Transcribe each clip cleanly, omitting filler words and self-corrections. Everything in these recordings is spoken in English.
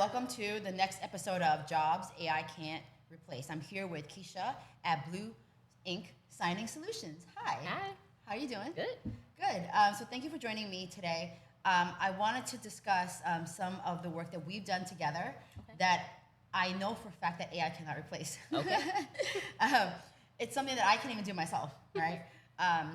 welcome to the next episode of Jobs AI Can't Replace. I'm here with Keisha at Blue Ink Signing Solutions. Hi. Hi. How are you doing? Good. Good. So thank you for joining me today. I wanted to discuss some of the work that we've done together that I know for a fact that AI cannot replace. Okay. It's something that I can't even do myself, right?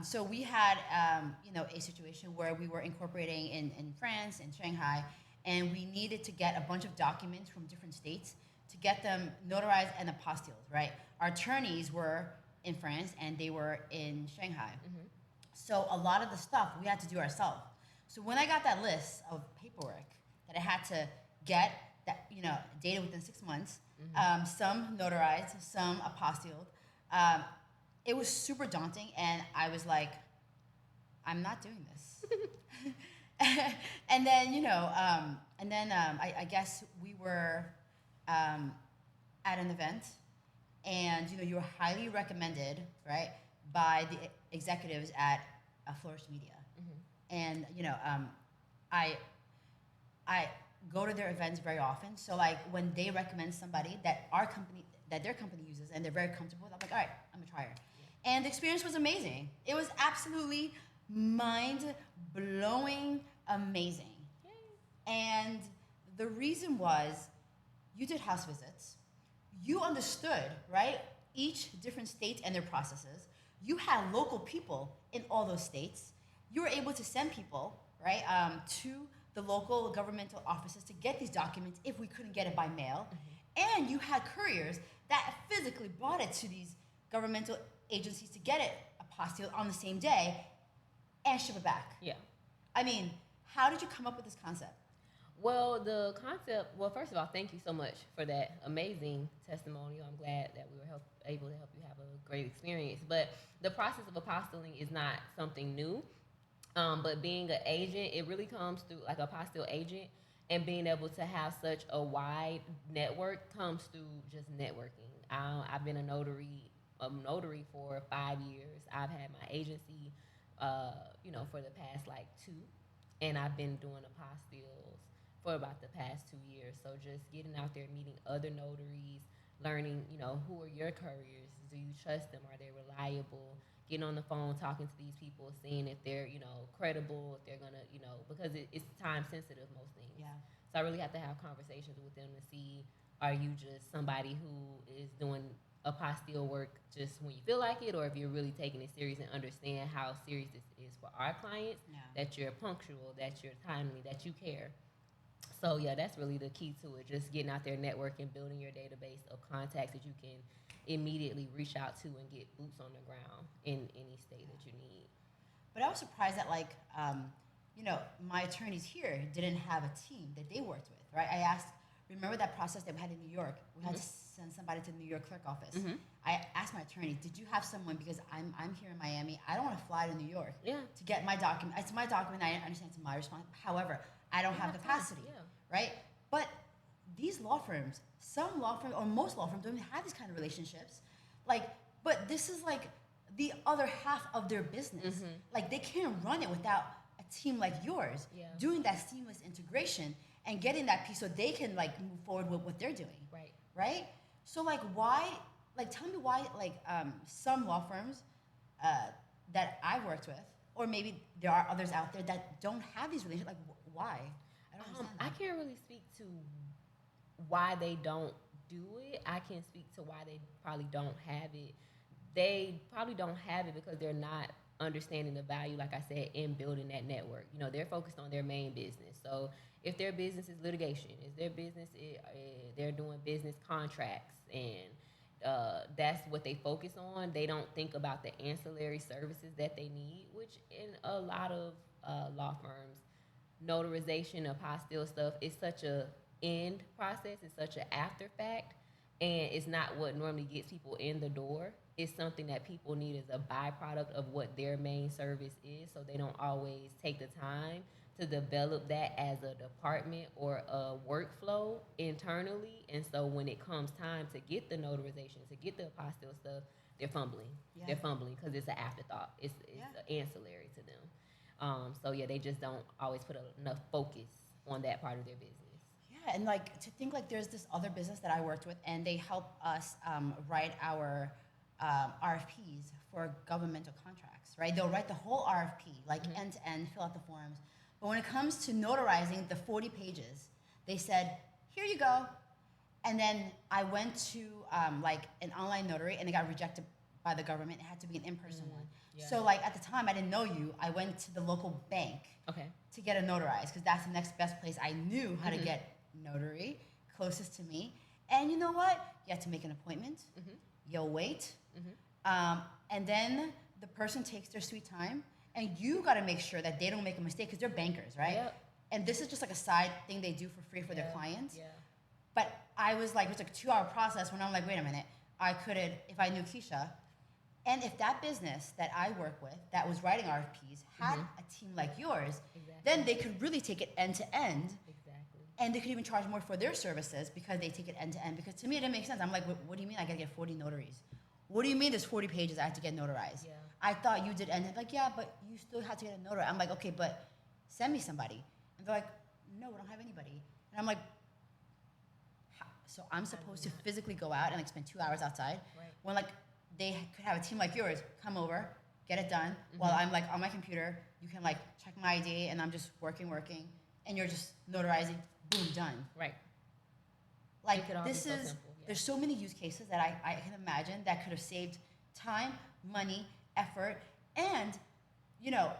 So we had, a situation where we were incorporating in France, in Shanghai, and we needed to get a bunch of documents from different states to get them notarized and apostilled, right? Our attorneys were in France and they were in Shanghai. Mm-hmm. So a lot of the stuff we had to do ourselves. So when I got that list of paperwork that I had to get, that dated within 6 months, some notarized, some apostilled, it was super daunting, and I was like, I'm not doing this. And then, I guess we were at an event, and you were highly recommended, right, by the executives at Flourish Media. Mm-hmm. And I go to their events very often. So like when they recommend somebody that their company uses and they're very comfortable with, I'm like, all right, I'm gonna try her. Yeah. And the experience was amazing. It was absolutely mind-blowing amazing. Yay. And the reason was you did house visits. You understood, right, each different state and their processes. You had local people in all those states. You were able to send people, right, to the local governmental offices to get these documents if we couldn't get it by mail. Mm-hmm. And you had couriers that physically brought it to these governmental agencies to get it apostilled on the same day and ship it back. Yeah. I mean, how did you come up with this concept? Well, first of all, thank you so much for that amazing testimonial. I'm glad that we were able to help you have a great experience. But the process of apostilling is not something new. But being an agent, it really comes through, like a apostille agent, and being able to have such a wide network comes through just networking. I've been a notary for 5 years. I've had my agency, for the past like 2, and I've been doing apostilles for about the past 2 years. So just getting out there, meeting other notaries, learning, who are your couriers? Do you trust them? Are they reliable? Getting on the phone, talking to these people, seeing if they're, credible, if they're gonna, because it's time sensitive, most things. Yeah. So I really have to have conversations with them to see, are you just somebody who is doing apostille work just when you feel like it, or if you're really taking it serious and understand how serious this is for our clients, that you're punctual, that you're timely, that you care. So yeah, that's really the key to it, just getting out there, networking, building your database of contacts that you can immediately reach out to and get boots on the ground in any state that you need. But I was surprised that my attorneys here didn't have a team that they worked with, right? I asked, remember that process that we had in New York? We had to send somebody to the New York clerk office. Mm-hmm. I asked my attorney, did you have someone, because I'm here in Miami, I don't want to fly to New York to get my document. It's my document, I understand it's my response. However, I don't have capacity, right? But these law firms, some law firms, or most law firms, don't even have these kind of relationships. But this is like the other half of their business. Mm-hmm. Like they can't run it without a team like yours doing that seamless integration and getting that piece so they can move forward with what they're doing. Right? So why, tell me why some law firms that I've worked with, or maybe there are others out there that don't have these relationships, why? I don't understand that. I can't really speak to why they don't do it. I can speak to why they probably don't have it. They probably don't have it because they're not understanding the value, like I said, in building that network. They're focused on their main business. So if their business is litigation, they're doing business contracts, and that's what they focus on. They don't think about the ancillary services that they need, which in a lot of law firms, notarization, apostille stuff is such a end process. It's such an after fact, and it's not what normally gets people in the door. It's something that people need as a byproduct of what their main service is, so they don't always take the time to develop that as a department or a workflow internally. And so when it comes time to get the notarization, to get the apostille stuff, they're fumbling. Yeah. They're fumbling because it's an afterthought. It's an ancillary to them. So they just don't always put enough focus on that part of their business. Yeah, and like to think like there's this other business that I worked with, and they help us write our RFPs for governmental contracts, right? They'll write the whole RFP, like end to end, fill out the forms. But when it comes to notarizing the 40 pages, they said, here you go. And then I went to like an online notary, and it got rejected by the government. It had to be an in-person one. Yeah. So like at the time, I didn't know you. I went to the local bank to get it notarized, because that's the next best place I knew how to get notary, closest to me. And you know what? You have to make an appointment. You'll wait. And then the person takes their sweet time, and you got to make sure that they don't make a mistake, because they're bankers, right? Yep. And this is just like a side thing they do for free for their clients. Yeah. But I was like, it was like a 2-hour process when I'm like, wait a minute, I couldn't, if I knew Keisha, and if that business that I work with that was writing RFPs had a team like yours, then they could really take it end to end. And they could even charge more for their services because they take it end to end. Because to me, it didn't make sense. I'm like, what do you mean I got to get 40 notaries? What do you mean there's 40 pages I have to get notarized? Yeah. I thought you did end. Like, yeah, but you still have to get a notary. I'm like, okay, but send me somebody. And they're like, no, we don't have anybody. And I'm like, so I'm supposed to physically go out and like spend 2 hours outside when like they could have a team like yours come over, get it done while I'm like on my computer. You can like check my ID, and I'm just working, and you're just notarizing. Boom, done. Right. Like this is, there's so many use cases that I can imagine that could have saved time, money, effort, and, you know,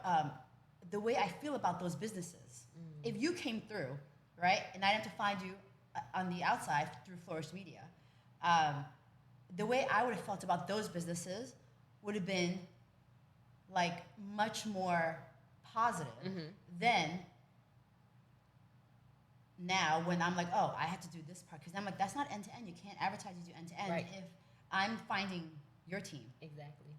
the way I feel about those businesses. If you came through, right, and I didn't have to find you on the outside through Flourish Media, the way I would have felt about those businesses would have been like much more positive than now when I'm like, oh, I have to do this part, because I'm like, that's not end to end. You can't advertise you do end to end if I'm finding your team. Exactly.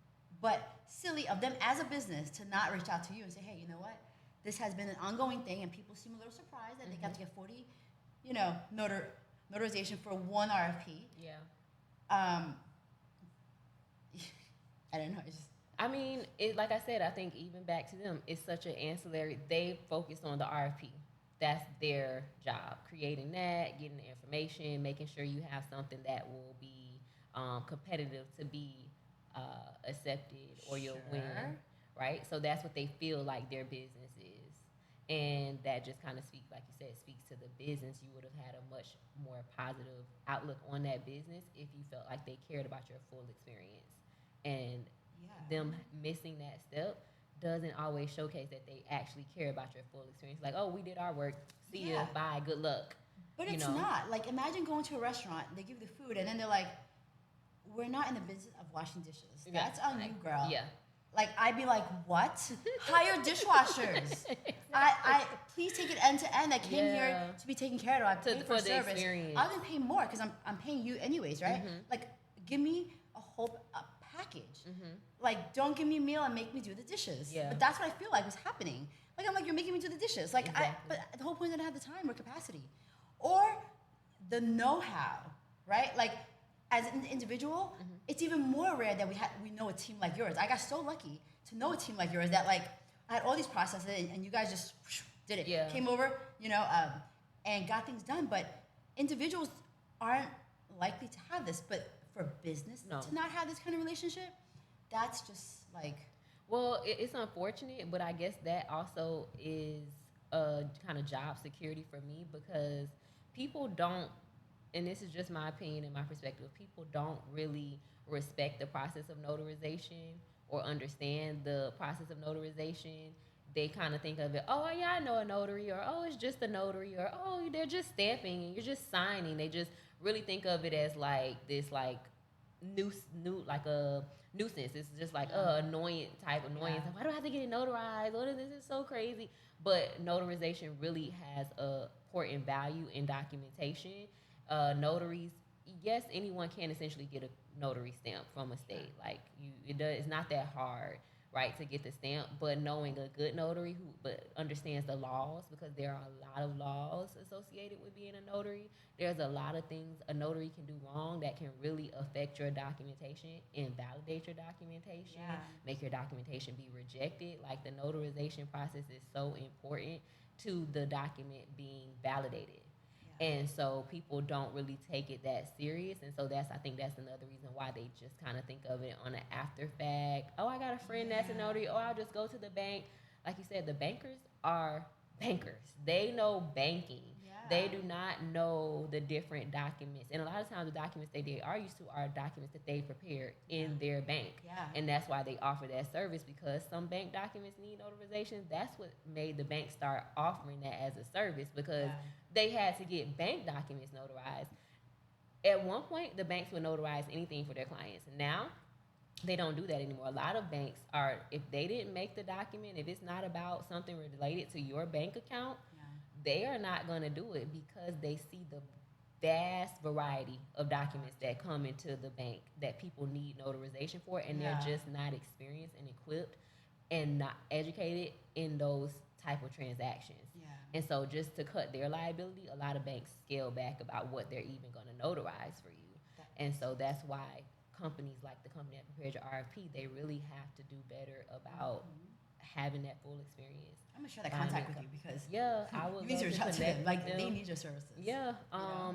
But silly of them as a business to not reach out to you and say, hey, you know what? This has been an ongoing thing, and people seem a little surprised that they got to get 40, you know, notarization for one RFP. Yeah. I don't know. I mean, like I said, I think even back to them, it's such an ancillary. They focus on the RFP. That's their job, creating that, getting the information, making sure you have something that will be competitive to be accepted, or you'll win, right? So that's what they feel like their business is. And that just kind of speaks, like you said, speaks to the business. You would have had a much more positive outlook on that business if you felt like they cared about your full experience. And them missing that step doesn't always showcase that they actually care about your full experience. Like, oh, we did our work. See ya. Bye. Good luck. But it's not. Like, imagine going to a restaurant, they give you the food, and then they're like, we're not in the business of washing dishes. That's on you, girl. Yeah. Like, I'd be like, what? Hire dishwashers. I please take it end to end. I came here to be taken care of. I paid for service. Experience. I'm going to pay more because I'm paying you anyways, right? Like, give me a whole package. Like, don't give me a meal and make me do the dishes. Yeah. But that's what I feel like was happening. Like, I'm like, you're making me do the dishes. Like, but the whole point is I didn't have the time or capacity. Or the know-how, right? Like, as an individual, it's even more rare that we know a team like yours. I got so lucky to know a team like yours that, like, I had all these processes, and you guys just did it. Yeah. Came over, you know, and got things done. But individuals aren't likely to have this. But for business to not have this kind of relationship, that's just like... Well, it's unfortunate, but I guess that also is a kind of job security for me, because people don't, and this is just my opinion and my perspective, people don't really respect the process of notarization or understand the process of notarization. They kind of think of it, oh, yeah, I know a notary, or oh, it's just a notary, or oh, they're just stamping and you're just signing. They just really think of it as like this, like, like a nuisance. It's just like annoyance. Why do I have to get it notarized? This is so crazy. But notarization really has a important value in documentation. Notaries, yes, anyone can essentially get a notary stamp from a state. Like, it's not that hard, right, to get the stamp. But knowing a good notary who understands the laws, because there are a lot of laws associated with being a notary. There's a lot of things a notary can do wrong that can really affect your documentation, invalidate your documentation, make your documentation be rejected. Like, the notarization process is so important to the document being validated. And so people don't really take it that serious. And so I think that's another reason why they just kind of think of it on an after fact. Oh, I got a friend that's a notary. Oh, I'll just go to the bank. Like you said, the bankers are bankers. They know banking. They do not know the different documents. And a lot of times the documents they are used to are documents that they prepared in their bank. And that's why they offer that service, because some bank documents need notarization. That's what made the bank start offering that as a service, because they had to get bank documents notarized. At one point, the banks would notarize anything for their clients. Now, they don't do that anymore. A lot of banks are, if they didn't make the document, if it's not about something related to your bank account, they are not going to do it, because they see the vast variety of documents that come into the bank that people need notarization for, and they're just not experienced and equipped and not educated in those type of transactions. And so just to cut their liability, a lot of banks scale back about what they're even going to notarize for you. And so that's why companies like the company that prepared your RFP, they really have to do better about having that full experience. I'm gonna share that contact with you, because I would you need to reach out to them. Like, they need your services.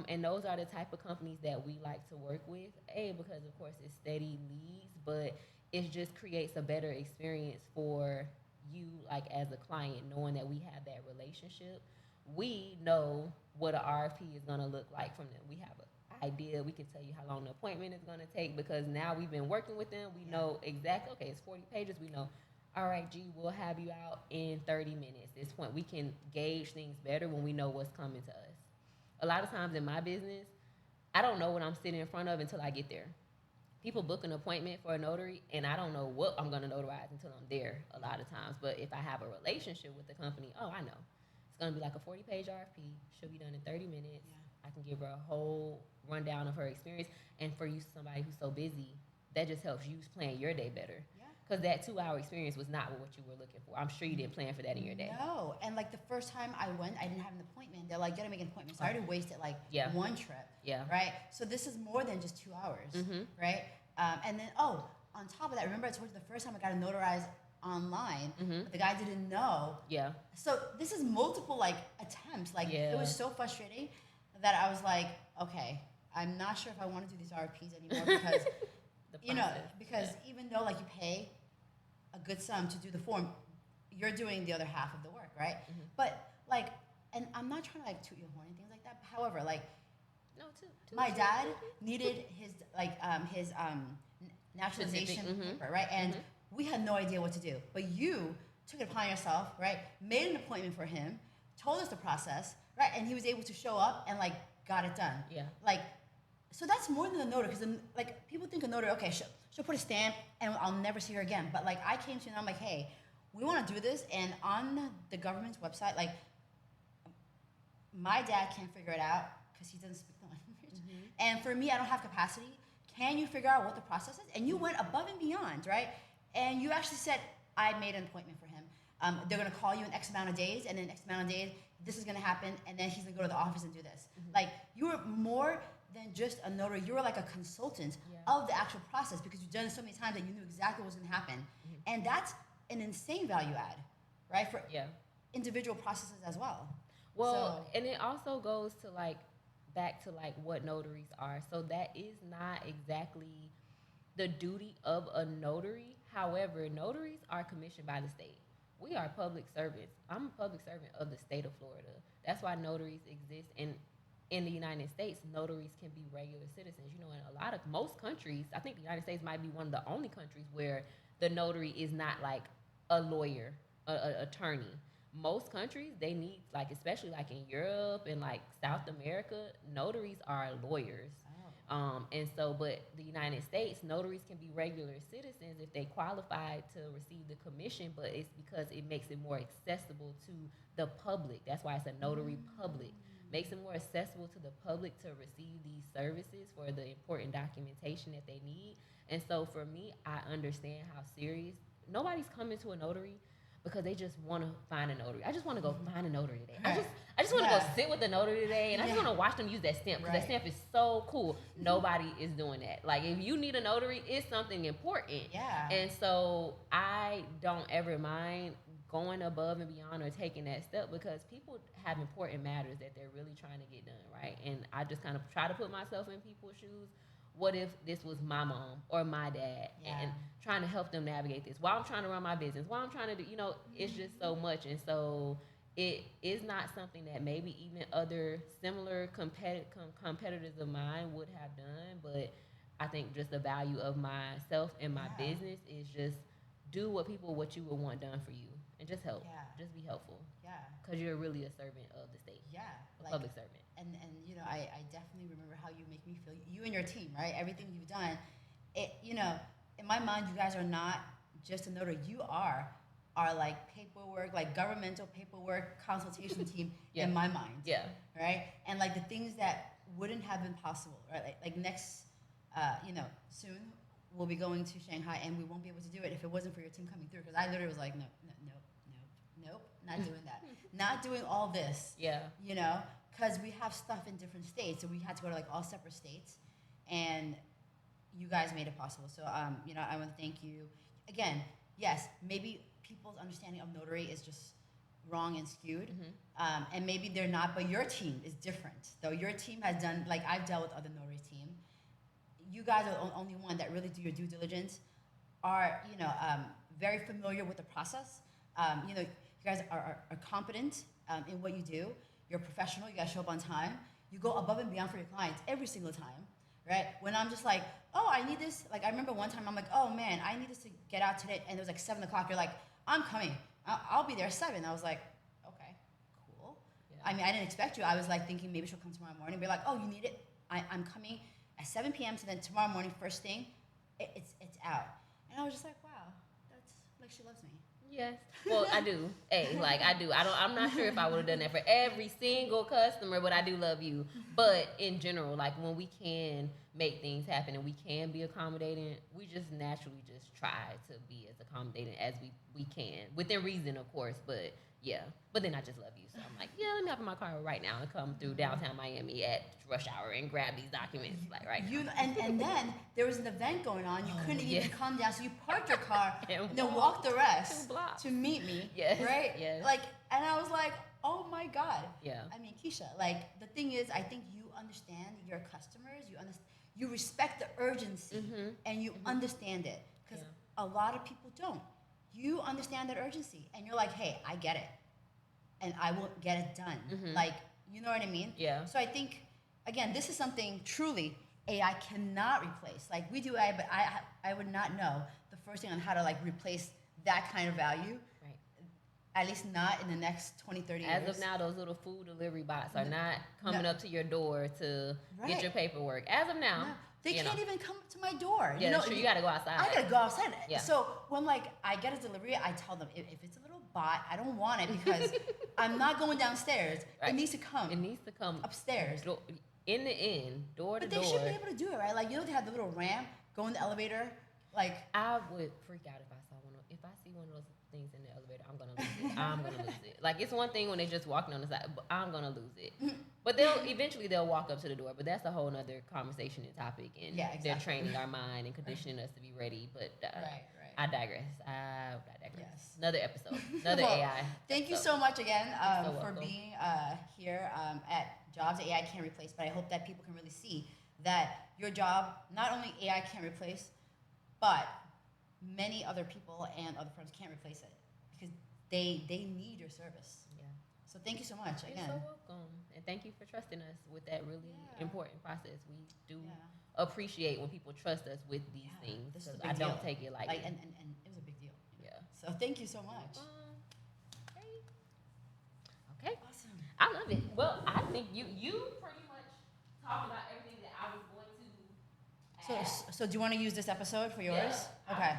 And those are the type of companies that we like to work with. Because of course it's steady leads, but it just creates a better experience for you, like as a client, knowing that we have that relationship. We know what an RFP is gonna look like from them. We have an idea. We can tell you how long the appointment is gonna take, because now we've been working with them. We know exactly. Okay, it's 40 pages. We know. All right, G, we'll have you out in 30 minutes. At this point, we can gauge things better when we know what's coming to us. A lot of times in my business, I don't know what I'm sitting in front of until I get there. People book an appointment for a notary, and I don't know what I'm going to notarize until I'm there a lot of times. But if I have a relationship with the company, I know. It's going to be like a 40-page RFP. She'll be done in 30 minutes. I can give her a whole rundown of her experience. And for you, somebody who's so busy, that just helps you plan your day better. Because that 2-hour experience was not what you were looking for. I'm sure you didn't plan for that in your day. No. And like the first time I went, I didn't have an appointment. They're like, you gotta make an appointment. So I already wasted like one trip. Right? So this is more than just 2 hours. Right? And then, on top of that, remember I told you the first time I got it notarized online, but the guy didn't know. So this is multiple like attempts. Like it was so frustrating that I was like, okay, I'm not sure if I want to do these RFPs anymore, because because even though like you pay a good sum to do the form, you're doing the other half of the work, right? But like, and I'm not trying to like toot your horn and things like that. However, like, my dad needed his naturalization paper, right? And we had no idea what to do. But you took it upon yourself, right? Made an appointment for him, told us the process, right? And he was able to show up and like got it done. Like, so that's more than a notary, because like people think a notary, okay, she'll put a stamp and I'll never see her again. But like I came to you and I'm like, hey, we want to do this, and on the government's website, like my dad can't figure it out because he doesn't speak the language, and for me, I don't have capacity. Can you figure out what the process is? And you went above and beyond, right? And you actually said, I made an appointment for him. They're gonna call you in X amount of days, and in X amount of days, this is gonna happen, and then he's gonna go to the office and do this. Like, you were more than just a notary. You were like a consultant of the actual process, because you've done it so many times that you knew exactly what was gonna happen. And that's an insane value add, right? For individual processes as well. Well, and it also goes to like, back to like what notaries are. So that is not exactly the duty of a notary. However, notaries are commissioned by the state. We are public servants. I'm a public servant of the state of Florida. That's why notaries exist. And in the United States, notaries can be regular citizens. You know, in most countries, I think the United States might be one of the only countries where the notary is not like a lawyer, an attorney. Most countries, they need, like, especially like in Europe and like South America, notaries are lawyers. And so, but the United States, notaries can be regular citizens if they qualify to receive the commission, but it's because it makes it more accessible to the public. That's why it's a notary public. Makes it more accessible to the public to receive these services for the important documentation that they need. And so for me, I understand how serious. Nobody's coming to a notary because they just want to find a notary. I just want to go find a notary today. I just want to go sit with the notary today, and I just want to watch them use that stamp, because that stamp is so cool. Nobody is doing that. Like, if you need a notary, it's something important. And so I don't ever mind going above and beyond or taking that step, because people have important matters that they're really trying to get done, right? And I just kind of try to put myself in people's shoes. What if this was my mom or my dad, and trying to help them navigate this while I'm trying to run my business, while I'm trying to do, it's just so much. And so it is not something that maybe even other similar competitors of mine would have done. But I think just the value of myself and my business is just do what you would want done for you, and just help. Just be helpful. Because you're really a servant of the state. A public servant. And I definitely remember how you make me feel. You and your team, right? Everything you've done. In my mind, you guys are not just a notary. You are like paperwork, like governmental paperwork consultation team in my mind. Right? And like the things that wouldn't have been possible, right? Like next, soon we'll be going to Shanghai, and we won't be able to do it if it wasn't for your team coming through. Because I literally was like, nope, not doing that. Not doing all this. Because we have stuff in different states, and we had to go to like all separate states, and you guys made it possible. So, I want to thank you again. Yes, maybe people's understanding of notary is just wrong and skewed, and maybe they're not. But your team is different, though. Your team has done, like I've dealt with other notary team. You guys are the only one that really do your due diligence, are very familiar with the process. You guys are competent in what you do. You're professional. You guys show up on time. You go above and beyond for your clients every single time, right? When I'm just like, oh, I need this. Like I remember one time I'm like, oh man, I need this to get out today, and it was like 7 o'clock. You're like, I'm coming. I'll be there at 7. I was like, okay, cool. I mean, I didn't expect you. I was like thinking maybe she'll come tomorrow morning. Be like, oh, you need it? I'm coming at 7 p.m. So then tomorrow morning, first thing, it's out. And I was just like, wow, that's like she loves me. Yes. Well, I do. I do. I'm not sure if I would have done that for every single customer, but I do love you. But in general, like when we can make things happen and we can be accommodating, we just naturally just try to be as accommodating as we can. Within reason, of course, but yeah. But then I just love you. So I'm like, let me hop in my car right now and come through downtown Miami at rush hour and grab these documents. Like right now. And then there was an event going on. You couldn't even come down, so you parked your car and then walked the rest to meet me. Right? Yes. Like, and I was like, oh my God. Yeah. I mean, Keisha, like the thing is, I think you understand your customers. You respect the urgency, and you understand it, because a lot of people don't. You understand that urgency, and you're like, hey, I get it, and I will get it done. Like, you know what I mean? Yeah. So I think, again, this is something truly AI cannot replace. Like we do AI, but I would not know the first thing on how to like replace that kind of value. Right. At least not in the next 20, 30 years. As of now, those little food delivery bots are not coming up to your door to get your paperwork. As of now. No. They can't even come to my door. Yeah, you got to go outside. I got to go outside. Yeah. So when like I get a delivery, I tell them, if it's a little bot, I don't want it, because I'm not going downstairs. Right. It needs to come. It needs to come upstairs. In the end, door to door. But they should be able to do it, right? Like, they have the little ramp, go in the elevator. Like, I would freak out if I saw one. If I see one of those things in the elevator, I'm gonna lose it. I'm gonna lose it. Like, it's one thing when they're just walking on the side, but I'm gonna lose it. But eventually they'll walk up to the door. But that's a whole nother conversation and topic. And they're training our mind and conditioning us to be ready. But I digress. Yes. Another episode. Another AI. Thank you so much again for being here at Jobs AI Can't Replace. But I hope that people can really see that your job, not only AI can't replace, but many other people and other firms can't replace it, because they need your service. Yeah. So thank you so much again. You're so welcome. And thank you for trusting us with that really important process. We do appreciate when people trust us with these things, because I don't take it lightly. And it was a big deal. Yeah. So thank you so much. Okay. Awesome. I love it. Well, I think you pretty much talked about everything that I was going to add. So do you want to use this episode for yours? Yeah. Okay.